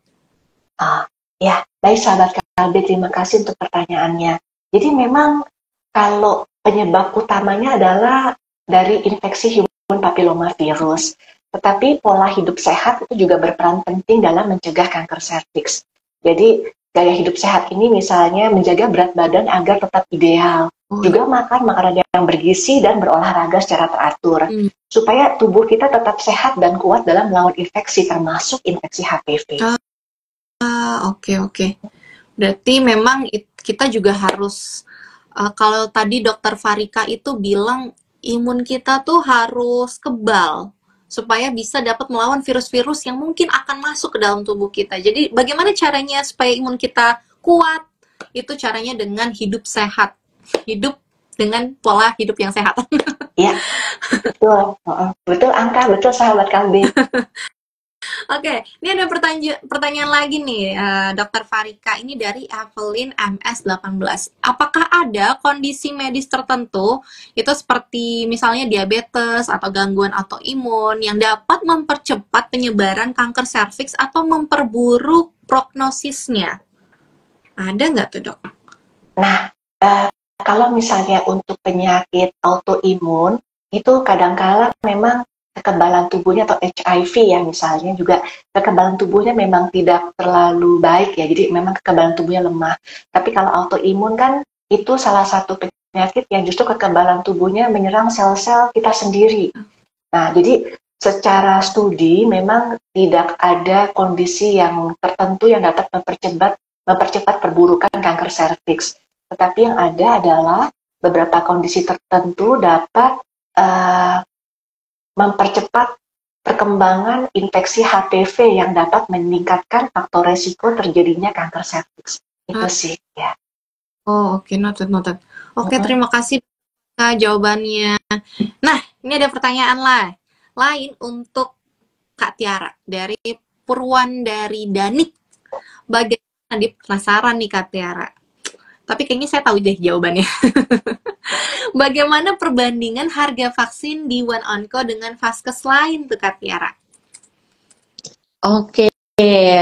Ya, baik sahabat Kalbe, terima kasih untuk pertanyaannya. Jadi memang kalau penyebab utamanya adalah dari infeksi human papilloma virus. Tetapi pola hidup sehat itu juga berperan penting dalam mencegah kanker serviks. Jadi gaya hidup sehat ini misalnya menjaga berat badan agar tetap ideal. Juga makan makanan yang bergizi dan berolahraga secara teratur. Supaya tubuh kita tetap sehat dan kuat dalam melawan infeksi, termasuk infeksi HPV. Oke. Berarti memang kita juga harus, kalau tadi dokter Farika itu bilang imun kita tuh harus kebal supaya bisa dapat melawan virus-virus yang mungkin akan masuk ke dalam tubuh kita. Jadi bagaimana caranya supaya imun kita kuat? Itu caranya dengan hidup sehat. Hidup dengan pola hidup yang sehat. Iya, betul. Betul Angka, betul sahabat Kalbe. Oke, ini ada pertanyaan lagi nih, Dokter Farika. Ini dari Evelyn MS18. Apakah ada kondisi medis tertentu, itu seperti misalnya diabetes atau gangguan autoimun, yang dapat mempercepat penyebaran kanker serviks atau memperburuk prognosisnya? Ada nggak tuh dok? Nah, kalau misalnya untuk penyakit autoimun, itu kadangkala memang kekebalan tubuhnya atau HIV ya misalnya juga kekebalan tubuhnya memang tidak terlalu baik ya, jadi memang kekebalan tubuhnya lemah. Tapi kalau autoimun kan itu salah satu penyakit yang justru kekebalan tubuhnya menyerang sel-sel kita sendiri. Nah, jadi secara studi memang tidak ada kondisi yang tertentu yang dapat mempercepat perburukan kanker serviks. tetapi yang ada adalah beberapa kondisi tertentu dapat mempercepat perkembangan infeksi HPV yang dapat meningkatkan faktor resiko terjadinya kanker serviks. Itu sih ya. Oh, oke, noted. Oke, terima kasih Kak jawabannya. Nah, ini ada pertanyaan lain untuk Kak Tiara dari Purwan dari Danik. Bagaimana, penasaran nih Kak Tiara. Tapi kayaknya saya tahu deh jawabannya. Bagaimana perbandingan harga vaksin di One Onco dengan vaskes lain tuh Kak Tiara? Oke,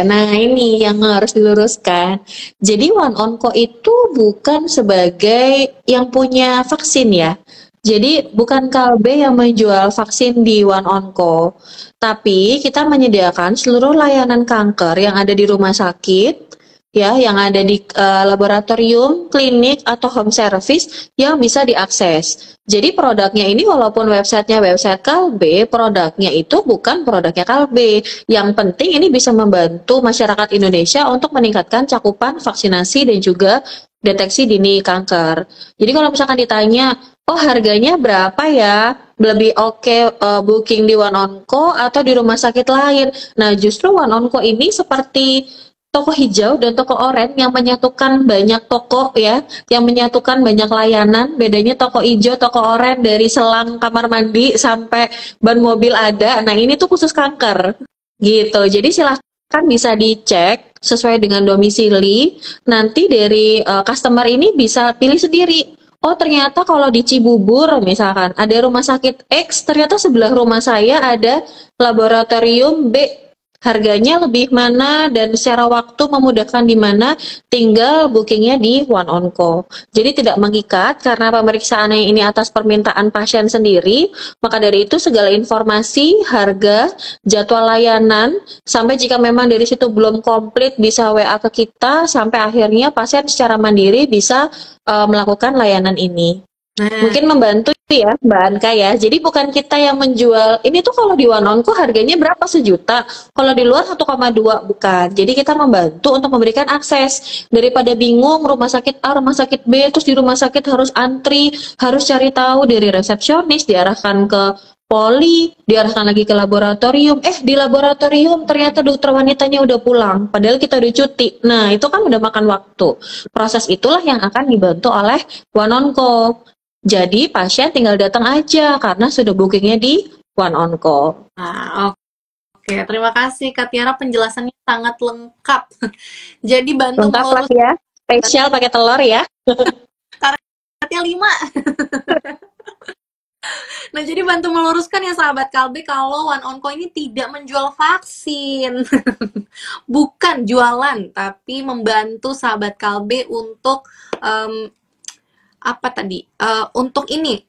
nah ini yang harus diluruskan. Jadi One Onco itu bukan sebagai yang punya vaksin ya. Jadi bukan Kalbe yang menjual vaksin di One Onco, tapi kita menyediakan seluruh layanan kanker yang ada di rumah sakit, ya, yang ada di laboratorium, klinik, atau home service yang bisa diakses. Jadi produknya ini walaupun websitenya website Kalbe, produknya itu bukan produknya Kalbe. Yang penting ini bisa membantu masyarakat Indonesia untuk meningkatkan cakupan vaksinasi dan juga deteksi dini kanker. Jadi kalau misalkan ditanya, oh harganya berapa ya? Lebih oke booking di One Onco atau di rumah sakit lain? Nah justru One Onco ini seperti toko hijau dan toko oranye yang menyatukan banyak toko ya, yang menyatukan banyak layanan. Bedanya toko hijau, toko oranye dari selang kamar mandi sampai ban mobil ada. Nah ini tuh khusus kanker gitu. Jadi silahkan bisa dicek sesuai dengan domisili. Nanti dari customer ini bisa pilih sendiri. Oh ternyata kalau di Cibubur misalkan ada rumah sakit X, ternyata sebelah rumah saya ada laboratorium B. Harganya lebih mana dan secara waktu memudahkan di mana, tinggal bookingnya di One Onco. Jadi tidak mengikat karena pemeriksaannya ini atas permintaan pasien sendiri, maka dari itu segala informasi, harga, jadwal layanan, sampai jika memang dari situ belum komplit bisa WA ke kita, sampai akhirnya pasien secara mandiri bisa melakukan layanan ini. Mungkin membantu ya Mbak Anka ya. Jadi bukan kita yang menjual. Ini tuh kalau di One Onco harganya berapa, 1 juta. Kalau di luar 1,2 bukan. Jadi kita membantu untuk memberikan akses. Daripada bingung rumah sakit A, rumah sakit B, terus di rumah sakit harus antri, harus cari tahu dari resepsionis, diarahkan ke poli, diarahkan lagi ke laboratorium. Di laboratorium ternyata dokter wanitanya udah pulang, padahal kita udah cuti. Nah, itu kan udah makan waktu. Proses itulah yang akan dibantu oleh One Onco. Jadi pasien tinggal datang aja karena sudah bookingnya di One Onco. Nah, oke, terima kasih Kak Tiara, penjelasannya sangat lengkap. Jadi bantu Lengkap lah melurus ya, spesial pakai telur ya. karetnya 5. Nah, jadi bantu meluruskan ya sahabat Kalbe kalau One Onco ini tidak menjual vaksin. Bukan jualan, tapi membantu sahabat Kalbe untuk untuk ini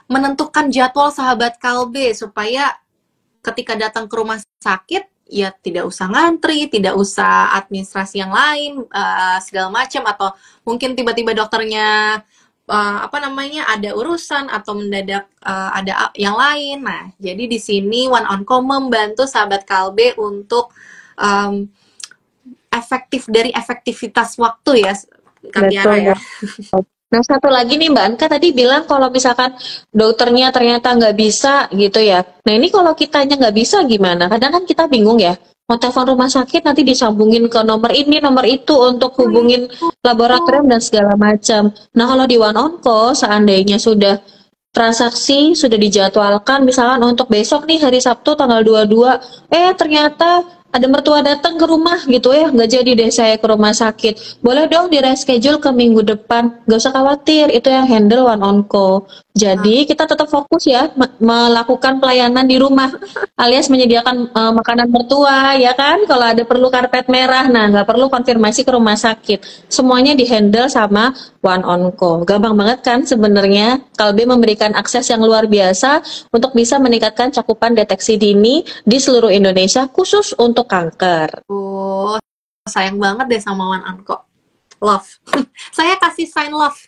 menentukan jadwal sahabat Kalbe supaya ketika datang ke rumah sakit ya tidak usah ngantri, tidak usah administrasi yang lain segala macam, atau mungkin tiba-tiba dokternya ada urusan atau mendadak ada yang lain. Nah, jadi di sini One Onco membantu sahabat Kalbe untuk efektivitas waktu ya Kak Tiara ya. Nah, satu lagi nih Mbak Anka tadi bilang kalau misalkan dokternya ternyata nggak bisa gitu ya. Nah, ini kalau kitanya nggak bisa gimana? Kadang kan kita bingung ya. Mau telepon rumah sakit nanti disambungin ke nomor ini, nomor itu untuk hubungin laboratorium dan segala macam. Nah, kalau di One Onco seandainya sudah transaksi, sudah dijadwalkan misalkan untuk besok nih hari Sabtu tanggal 22, ternyata ada mertua datang ke rumah gitu ya, nggak jadi deh saya ke rumah sakit. Boleh dong di reschedule ke minggu depan. Nggak usah khawatir, itu yang handle One Onco. Jadi kita tetap fokus ya melakukan pelayanan di rumah, alias menyediakan makanan mertua ya kan. Kalau ada perlu karpet merah, nah nggak perlu konfirmasi ke rumah sakit. Semuanya dihandle sama One Onco. Gampang banget kan sebenarnya. Kalbe memberikan akses yang luar biasa untuk bisa meningkatkan cakupan deteksi dini di seluruh Indonesia khusus untuk kanker. Sayang banget deh sama One Onco. Love. Saya kasih sign love.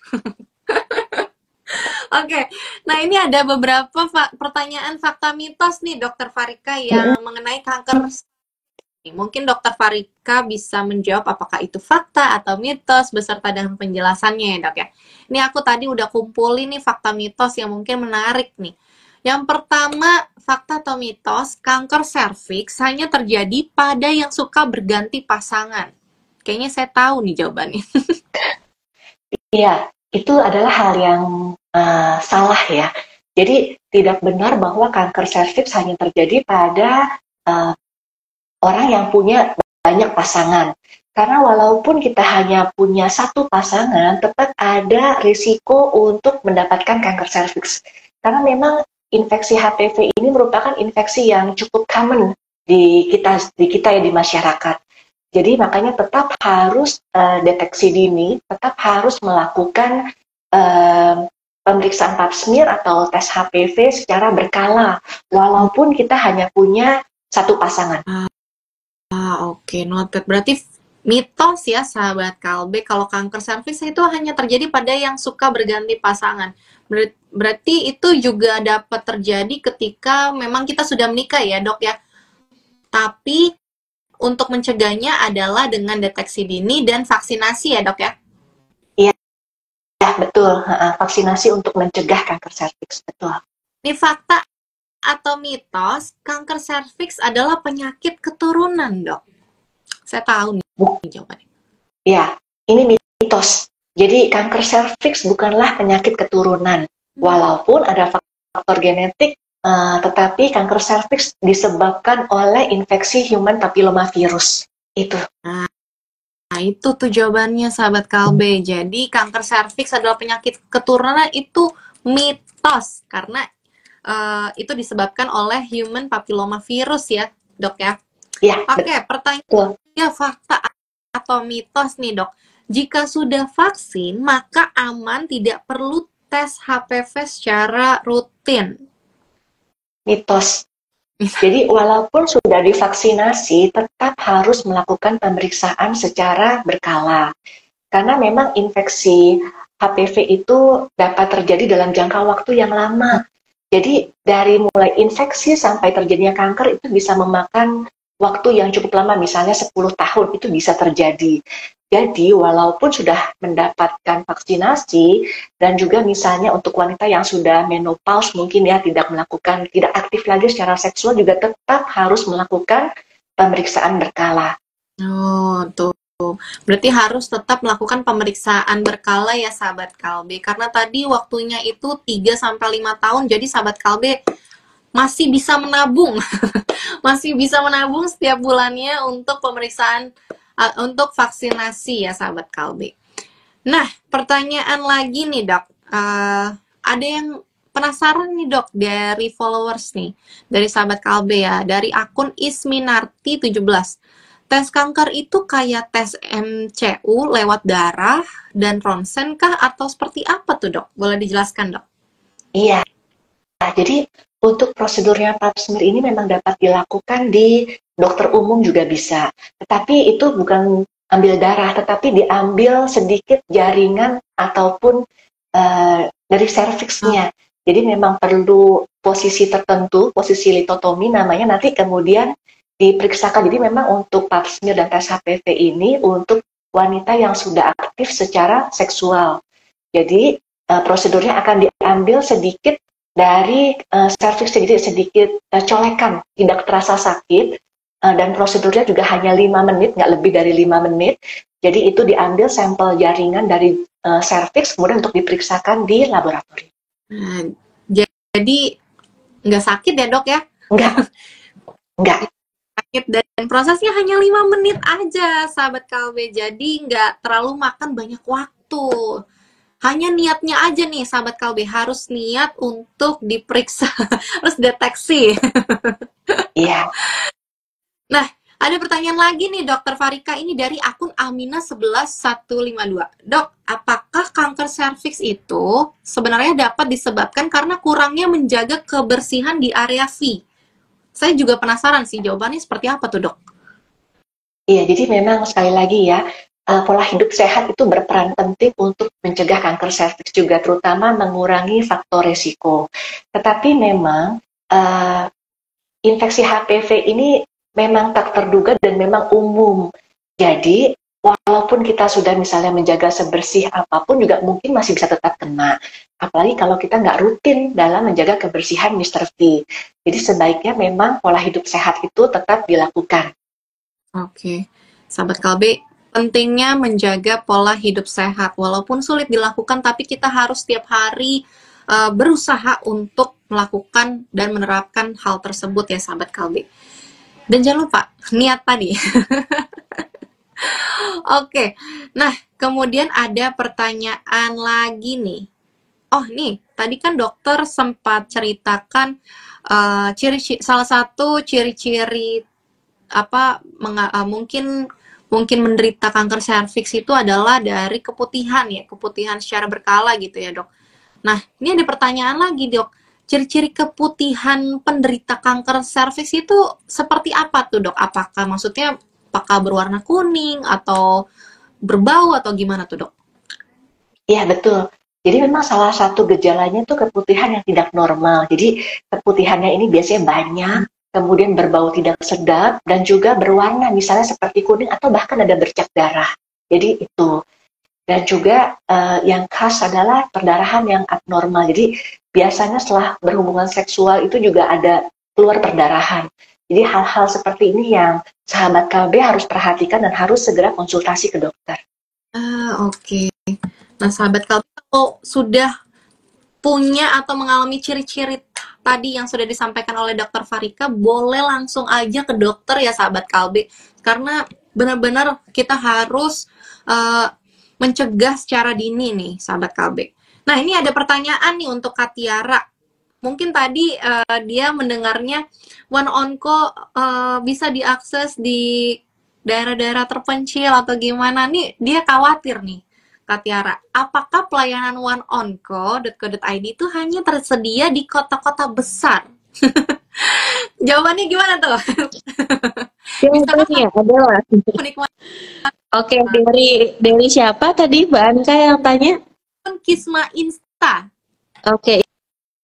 Oke, nah ini ada beberapa pertanyaan fakta mitos nih Dokter Farika yang mengenai kanker Mungkin Dokter Farika bisa menjawab apakah itu fakta atau mitos beserta dengan penjelasannya ya dok ya. Ini aku tadi udah kumpulin nih fakta mitos yang mungkin menarik nih. Yang pertama, fakta atau mitos, kanker serviks hanya terjadi pada yang suka berganti pasangan. Kayaknya saya tahu nih jawabannya. Iya, itu adalah hal yang salah ya. Jadi tidak benar bahwa kanker serviks hanya terjadi pada orang yang punya banyak pasangan. Karena walaupun kita hanya punya satu pasangan, tetap ada risiko untuk mendapatkan kanker serviks. Karena memang infeksi HPV ini merupakan infeksi yang cukup common di kita ya, di masyarakat. Jadi makanya tetap harus deteksi dini, tetap harus melakukan pemeriksaan pap smear atau tes HPV secara berkala, walaupun kita hanya punya satu pasangan. Oke, noted. Berarti mitos ya sahabat Kalbe, kalau kanker serviks itu hanya terjadi pada yang suka berganti pasangan. Berarti itu juga dapat terjadi ketika memang kita sudah menikah ya dok ya. Tapi untuk mencegahnya adalah dengan deteksi dini dan vaksinasi ya dok ya. Iya, betul. Vaksinasi untuk mencegah kanker serviks, betul. Ini fakta atau mitos, kanker serviks adalah penyakit keturunan, dok? Saya tahu nih jawabannya. Ya, ini mitos. Jadi kanker serviks bukanlah penyakit keturunan. Walaupun ada faktor genetik, tetapi kanker serviks disebabkan oleh infeksi human papillomavirus. Itu. Nah, itu tuh jawabannya sahabat Kalbe. Jadi kanker serviks adalah penyakit keturunan, itu mitos karena itu disebabkan oleh human papillomavirus ya, dok ya? Ya. Oke, pertanyaannya fakta atau mitos nih dok. Jika sudah vaksin, maka aman tidak perlu tes HPV secara rutin. Mitos. Jadi walaupun sudah divaksinasi, tetap harus melakukan pemeriksaan secara berkala. Karena memang infeksi HPV itu dapat terjadi dalam jangka waktu yang lama. Jadi dari mulai infeksi sampai terjadinya kanker itu bisa memakan waktu yang cukup lama, misalnya 10 tahun itu bisa terjadi. Jadi walaupun sudah mendapatkan vaksinasi dan juga misalnya untuk wanita yang sudah menopause mungkin ya tidak aktif lagi secara seksual juga tetap harus melakukan pemeriksaan berkala. Oh, tuh. Berarti harus tetap melakukan pemeriksaan berkala ya sahabat Kalbe. Karena tadi waktunya itu 3-5 tahun. Jadi sahabat Kalbe masih bisa menabung. Masih bisa menabung setiap bulannya untuk pemeriksaan, untuk vaksinasi ya sahabat Kalbe. Nah, pertanyaan lagi nih dok. Ada yang penasaran nih dok dari followers nih. Dari sahabat Kalbe ya. Dari akun Isminarti17. Tes kanker itu kayak tes MCU lewat darah dan ronsen kah atau seperti apa tuh dok? Boleh dijelaskan dok? Iya, jadi untuk prosedurnya pap smear ini memang dapat dilakukan di dokter umum juga bisa. Tetapi itu bukan ambil darah, tetapi diambil sedikit jaringan ataupun dari serviksnya. Jadi memang perlu posisi tertentu, posisi litotomi namanya, nanti kemudian diperiksakan. Jadi memang untuk pap smear dan tes HPV ini untuk wanita yang sudah aktif secara seksual. Jadi prosedurnya akan diambil sedikit dari serviks, jadi sedikit colekan, tidak terasa sakit, dan prosedurnya juga hanya 5 menit, nggak lebih dari 5 menit. Jadi itu diambil sampel jaringan dari serviks, kemudian untuk diperiksakan di laboratorium. Jadi nggak sakit ya dok ya? Enggak. Dan prosesnya hanya 5 menit aja sahabat Kalbe, jadi nggak terlalu makan banyak waktu. Hanya niatnya aja nih sahabat Kalbe, harus niat untuk diperiksa, harus deteksi. Iya. Nah, ada pertanyaan lagi nih Dokter Farika, ini dari akun Amina11152. Dok, apakah kanker serviks itu sebenarnya dapat disebabkan karena kurangnya menjaga kebersihan di area V? Saya juga penasaran sih jawabannya seperti apa tuh dok? Iya, jadi memang sekali lagi ya, pola hidup sehat itu berperan penting untuk mencegah kanker serviks juga, terutama mengurangi faktor resiko. Tetapi memang infeksi HPV ini memang tak terduga dan memang umum. Jadi, walaupun kita sudah misalnya menjaga sebersih apapun juga mungkin masih bisa tetap kena. Apalagi kalau kita nggak rutin dalam menjaga kebersihan Mr. V. Jadi sebaiknya memang pola hidup sehat itu tetap dilakukan. Oke, sahabat Kalbe, pentingnya menjaga pola hidup sehat. Walaupun sulit dilakukan, tapi kita harus setiap hari berusaha untuk melakukan dan menerapkan hal tersebut ya sahabat Kalbe. Dan jangan lupa, niat tadi. Oke, nah kemudian ada pertanyaan lagi nih. Oh nih, tadi kan dokter sempat ceritakan salah satu ciri-ciri mungkin menderita kanker serviks itu adalah dari keputihan ya, keputihan secara berkala gitu ya dok. Nah ini ada pertanyaan lagi dok, ciri-ciri keputihan penderita kanker serviks itu seperti apa tuh dok? Apakah berwarna kuning atau berbau atau gimana tuh dok? Iya betul. Jadi memang salah satu gejalanya itu keputihan yang tidak normal. Jadi keputihannya ini biasanya banyak, kemudian berbau tidak sedap, dan juga berwarna misalnya seperti kuning atau bahkan ada bercak darah. Jadi itu. Dan juga yang khas adalah perdarahan yang abnormal. Jadi biasanya setelah berhubungan seksual itu juga ada keluar perdarahan. Jadi hal-hal seperti ini yang sahabat KB harus perhatikan dan harus segera konsultasi ke dokter. Oke. Nah sahabat KB kalau sudah punya atau mengalami ciri-ciri tadi yang sudah disampaikan oleh dokter Farika, boleh langsung aja ke dokter ya sahabat Kalbe, karena benar-benar kita harus mencegah secara dini nih sahabat Kalbe. Nah ini ada pertanyaan nih untuk Kak Tiara. Mungkin tadi dia mendengarnya One Onco bisa diakses di daerah-daerah terpencil atau gimana nih, dia khawatir nih Kak Tiara, apakah pelayanan oneonco.co.id itu hanya tersedia di kota-kota besar? Jawabannya gimana tuh? Jawabannya adalah oke, dari siapa tadi Mbak Anka yang tanya? Kisma Insta. Oke,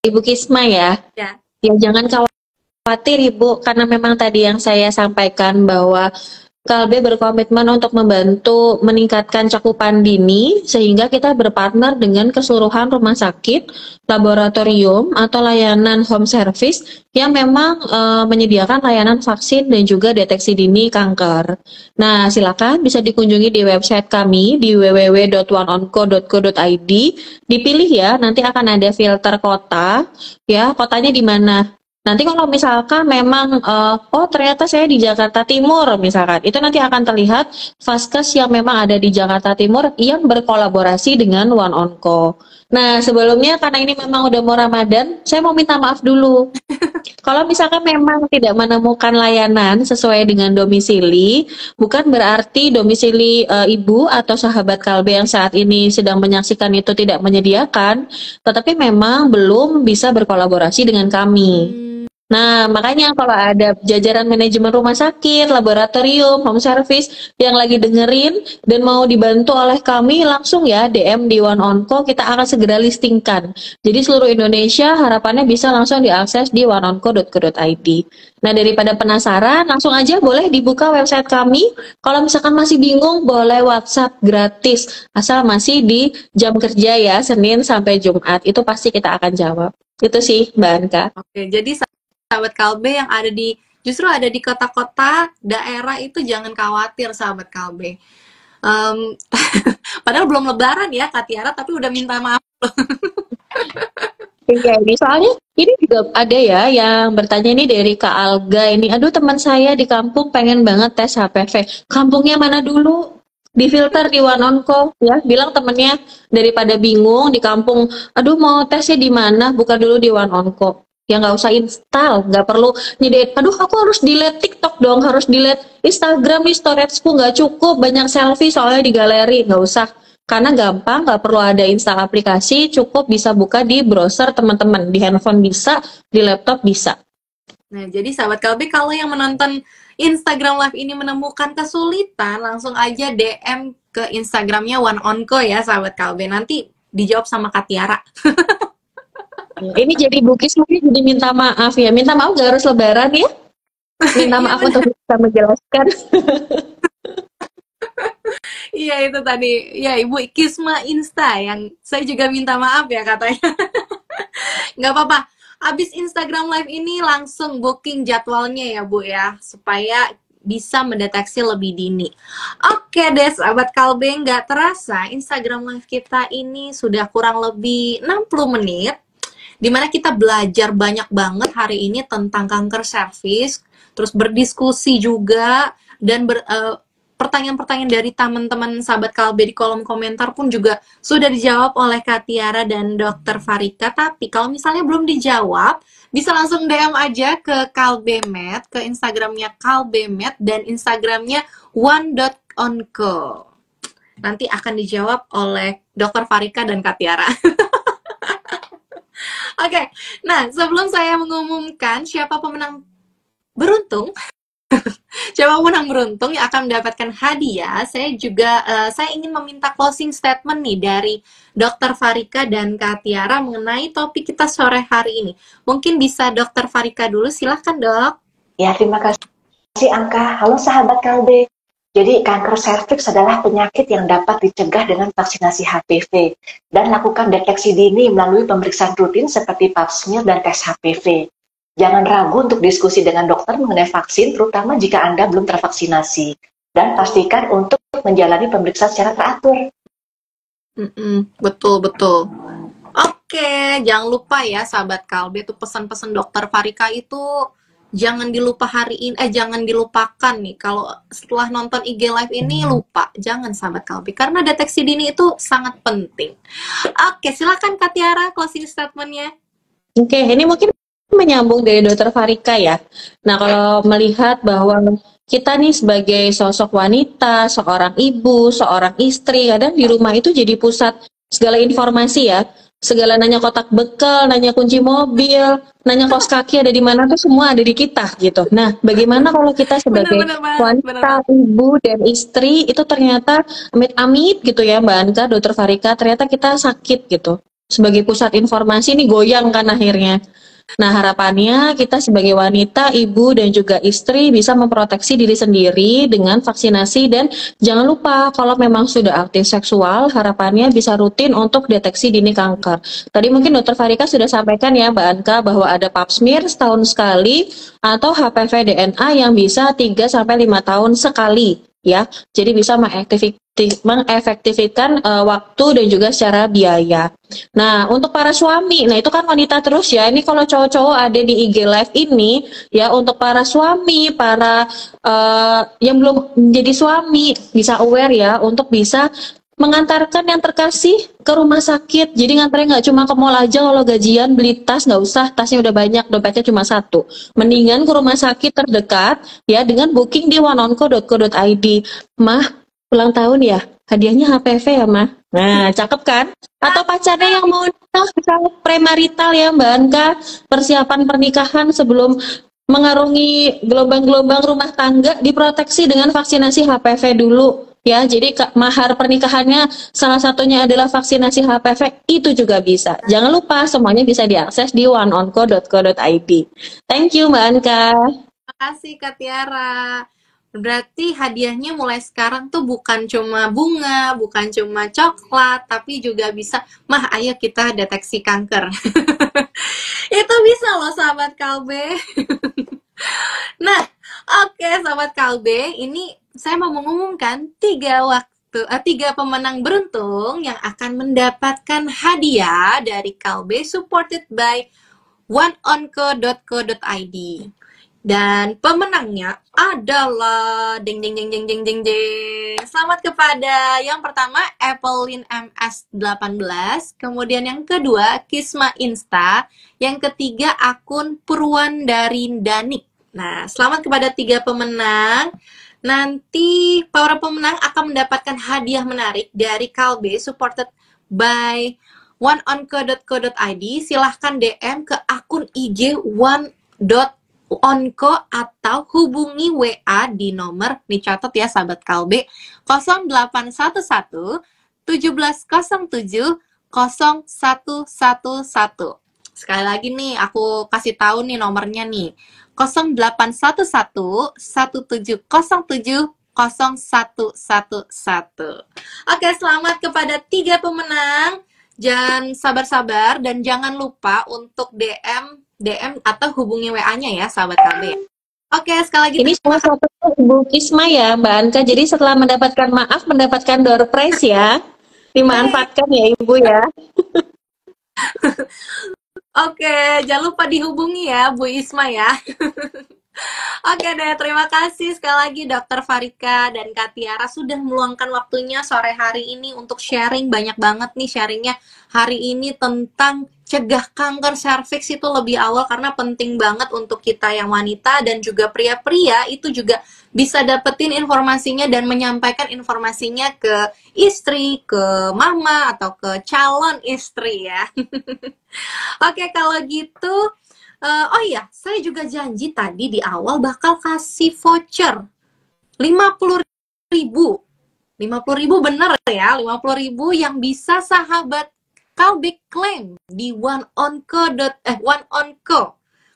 Ibu Kisma ya. Ya. Ya jangan khawatir Ibu, karena memang tadi yang saya sampaikan bahwa KLB berkomitmen untuk membantu meningkatkan cakupan dini sehingga kita berpartner dengan keseluruhan rumah sakit, laboratorium, atau layanan home service yang memang menyediakan layanan vaksin dan juga deteksi dini kanker. Nah, silakan bisa dikunjungi di website kami di www.oneonco.co.id. Dipilih ya, nanti akan ada filter kota, ya kotanya di mana. Nanti kalau misalkan memang, oh ternyata saya di Jakarta Timur misalkan, itu nanti akan terlihat vaskes yang memang ada di Jakarta Timur yang berkolaborasi dengan One Onco. Nah sebelumnya karena ini memang udah mau Ramadan, saya mau minta maaf dulu. Kalau misalkan memang tidak menemukan layanan sesuai dengan domisili, bukan berarti domisili ibu atau sahabat Kalbe yang saat ini sedang menyaksikan itu tidak menyediakan, tetapi memang belum bisa berkolaborasi dengan kami. Nah, makanya kalau ada jajaran manajemen rumah sakit, laboratorium, home service yang lagi dengerin dan mau dibantu oleh kami, langsung ya DM di One Onco, kita akan segera listingkan. Jadi seluruh Indonesia harapannya bisa langsung diakses di oneonco.co.id. Nah, daripada penasaran, langsung aja boleh dibuka website kami. Kalau misalkan masih bingung, boleh WhatsApp gratis. Asal masih di jam kerja ya, Senin sampai Jumat. Itu pasti kita akan jawab. Itu sih, Mbak Anka. Oke, jadi sahabat Kalbe yang justru ada di kota-kota daerah itu jangan khawatir sahabat Kalbe. Padahal belum lebaran ya Kak Tiara, tapi udah minta maaf loh. Iya, soalnya ini juga ada ya yang bertanya ini dari Kak Alga ini. Aduh teman saya di kampung pengen banget tes HPV. Kampungnya mana dulu? Difilter di One Onco ya. Bilang temennya daripada bingung di kampung. Aduh mau tesnya di mana? Buka dulu di One Onco. Ya nggak usah install, nggak perlu nyediain. Aduh aku harus delete TikTok dong, harus delete Instagram nih, storageku nggak cukup, banyak selfie soalnya di galeri. Nggak usah, karena gampang, nggak perlu ada install aplikasi, cukup bisa buka di browser teman-teman, di handphone bisa, di laptop bisa. Nah jadi sahabat Kalbe, kalau yang menonton Instagram Live ini menemukan kesulitan, langsung aja DM ke Instagramnya One Onco ya sahabat Kalbe, nanti dijawab sama Kak Tiara. Ini jadi Bukis mungkin jadi minta maaf ya. Minta maaf gak harus lebaran ya? Minta Iya maaf benar. untuk bisa menjelaskan. Iya itu tadi. Ya Ibu Kisma Insta yang saya juga minta maaf ya katanya. Nggak apa-apa. Abis Instagram Live ini langsung booking jadwalnya ya Bu ya, supaya bisa mendeteksi lebih dini. Oke deh sahabat Kalbe, nggak terasa Instagram Live kita ini sudah kurang lebih 60 menit, dimana kita belajar banyak banget hari ini tentang kanker serviks, terus berdiskusi juga, dan pertanyaan-pertanyaan dari teman-teman sahabat Kalbe di kolom komentar pun juga sudah dijawab oleh Kak Tiara dan Dokter Farika. Tapi kalau misalnya belum dijawab, bisa langsung DM aja ke Kalbemed, ke Instagramnya Kalbemed dan Instagramnya one.onco. Nanti akan dijawab oleh Dokter Farika dan Kak Tiara. Oke, nah sebelum saya mengumumkan siapa pemenang beruntung, siapa pemenang beruntung yang akan mendapatkan hadiah, saya ingin meminta closing statement nih dari Dokter Farika dan Kak Tiara mengenai topik kita sore hari ini. Mungkin bisa Dokter Farika dulu, silahkan Dok. Ya, terima kasih Angka. Halo sahabat Kalbe. Jadi kanker serviks adalah penyakit yang dapat dicegah dengan vaksinasi HPV dan lakukan deteksi dini melalui pemeriksaan rutin seperti pap smear dan tes HPV. Jangan ragu untuk diskusi dengan dokter mengenai vaksin, terutama jika Anda belum tervaksinasi. Dan pastikan untuk menjalani pemeriksaan secara teratur. Betul. Oke, jangan lupa ya sahabat Kalbe, tuh pesan-pesan Dokter Farika itu jangan jangan dilupakan nih. Kalau setelah nonton IG Live ini lupa, jangan sahabat Kalbe, karena deteksi dini itu sangat penting. Oke, silakan Kak Tiara closing statement-nya. Oke, ini mungkin menyambung dari Dokter Farika ya. Nah, kalau melihat bahwa kita nih sebagai sosok wanita, seorang ibu, seorang istri, kadang di rumah itu jadi pusat segala informasi ya. Segala nanya kotak bekal, nanya kunci mobil, nanya kos kaki ada di mana tuh semua ada di kita gitu. Nah, bagaimana kalau kita sebagai Bener banget, wanita, ibu, dan istri itu ternyata amit-amit gitu ya Mbak Anka, Dokter Farika, ternyata kita sakit gitu. Sebagai pusat informasi ini goyang kan akhirnya. Nah, harapannya kita sebagai wanita, ibu, dan juga istri bisa memproteksi diri sendiri dengan vaksinasi, dan jangan lupa kalau memang sudah aktif seksual, harapannya bisa rutin untuk deteksi dini kanker. Tadi mungkin Dokter Farika sudah sampaikan ya Mbak Anka bahwa ada pap smear setahun sekali atau HPV DNA yang bisa 3-5 tahun sekali ya. Jadi bisa mengefektifkan waktu dan juga secara biaya. Nah, untuk para suami, nah itu kan wanita terus ya. Ini kalau cowok-cowok ada di IG Live ini, ya untuk para suami, para yang belum menjadi suami, bisa aware ya untuk bisa mengantarkan yang terkasih ke rumah sakit. Jadi nganterin nggak cuma ke mall aja, kalau gajian beli tas nggak usah, tasnya udah banyak, dompetnya cuma satu. Mendingan ke rumah sakit terdekat ya dengan booking di oneonco.co.id. Mah, ulang tahun ya, hadiahnya HPV ya Mah. Nah, cakep kan? Atau pacarnya yang mau nikah, bisa premarital ya Mbak Anka, persiapan pernikahan sebelum mengarungi gelombang-gelombang rumah tangga, diproteksi dengan vaksinasi HPV dulu. Ya, jadi mahar pernikahannya salah satunya adalah vaksinasi HPV, itu juga bisa. Jangan lupa semuanya bisa diakses di oneonco.co.id. Thank you Mbak Anka. Terima kasih Kak Tiara. Berarti hadiahnya mulai sekarang tuh bukan cuma bunga, bukan cuma coklat, tapi juga bisa, Mah ayo kita deteksi kanker. Itu bisa loh sahabat Kalbe. Nah, oke sahabat Kalbe, ini saya mau mengumumkan tiga pemenang beruntung yang akan mendapatkan hadiah dari Kalbe supported by oneonco.co.id. Dan pemenangnya adalah ding ding ding ding ding ding ding. Selamat kepada yang pertama Applein MS18, kemudian yang kedua Kisma Insta, yang ketiga akun Purwan dari Danik. Nah, selamat kepada tiga pemenang. Nanti para pemenang akan mendapatkan hadiah menarik dari Kalbe supported by oneonco.co.id. Silahkan DM ke akun IG one.onco atau hubungi WA di nomor, dicatat ya sahabat Kalbe, 0811 1707 0111. Sekali lagi nih, aku kasih tahu nih nomornya nih. 0811 1707 0111. Oke, selamat kepada 3 pemenang. Jangan sabar-sabar dan jangan lupa untuk DM atau hubungi WA-nya ya, sahabat KB. Oke, sekali lagi Ini salah satu Ibu Kisma ya, Mbak Anka. Jadi setelah mendapatkan maaf, mendapatkan door prize ya. Dimanfaatkan ya Ibu ya. Oke, jangan lupa dihubungi ya, Bu Isma ya. Oke deh, terima kasih sekali lagi Dokter Farika dan Kak Tiara sudah meluangkan waktunya sore hari ini untuk sharing. Banyak banget nih sharingnya hari ini tentang cegah kanker serviks itu lebih awal, karena penting banget untuk kita yang wanita dan juga pria-pria itu juga bisa dapetin informasinya dan menyampaikan informasinya ke istri, ke mama, atau ke calon istri ya. Oke, kalau gitu, oh iya, saya juga janji tadi di awal bakal kasih voucher 50.000. 50.000 bener ya, 50.000 yang bisa sahabat Kalbe klaim di OneOnCo.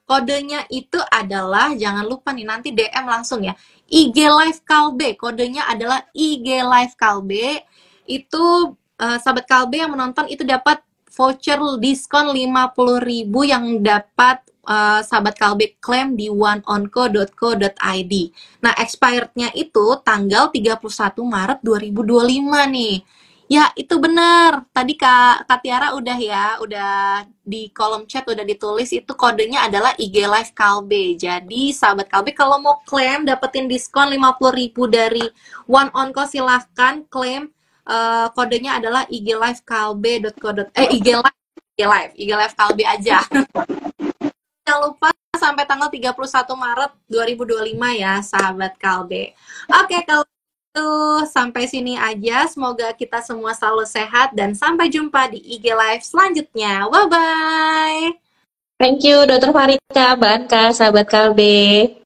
Kodenya itu adalah, jangan lupa nih nanti DM langsung ya, IG Live Kalbe. Kodenya adalah IG Live Kalbe. Itu sahabat Kalbe yang menonton itu dapat voucher diskon 50.000 yang dapat sahabat Kalbe klaim di oneonco.co.id. Nah, expirednya itu tanggal 31 Maret 2025 nih. Ya, itu benar. Tadi Kak Tiara udah ya, udah di kolom chat udah ditulis itu kodenya adalah IG Live Kalbe. Jadi, sahabat Kalbe kalau mau klaim dapetin diskon 50.000 dari OneOnCo, silahkan klaim. Kodenya adalah IG Live Kalbe aja. Jangan lupa sampai tanggal 31 Maret 2025 ya, sahabat Kalbe. Oke, kalau itu sampai sini aja. Semoga kita semua selalu sehat dan sampai jumpa di IG Live selanjutnya. Bye-bye. Thank you Dokter Farika, Mbak Anka, sahabat Kalbe.